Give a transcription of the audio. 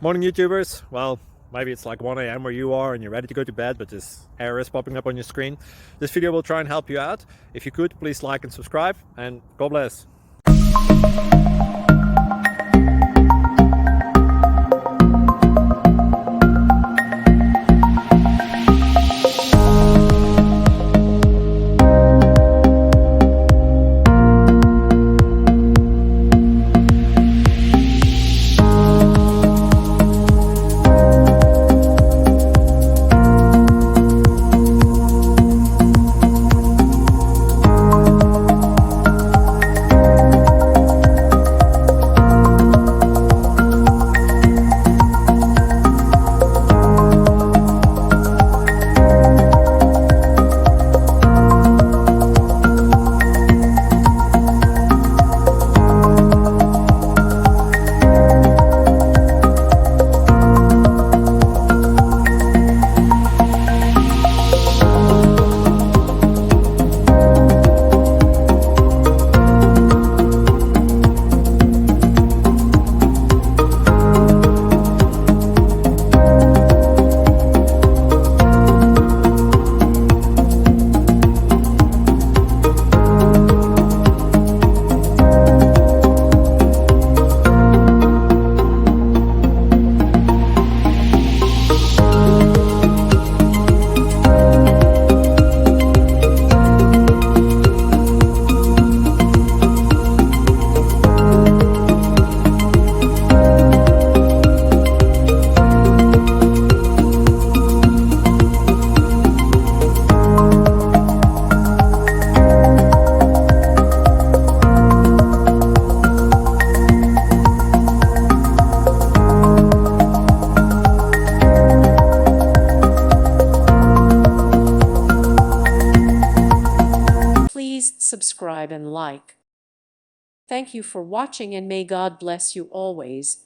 Morning YouTubers. Well, maybe it's like 1 a.m. where you are and you're ready to go to bed, but this error is popping up on your screen. This video will try and help you out. If you could, please like and subscribe, and God bless. Please subscribe and like. Thank you for watching, and may God bless you always.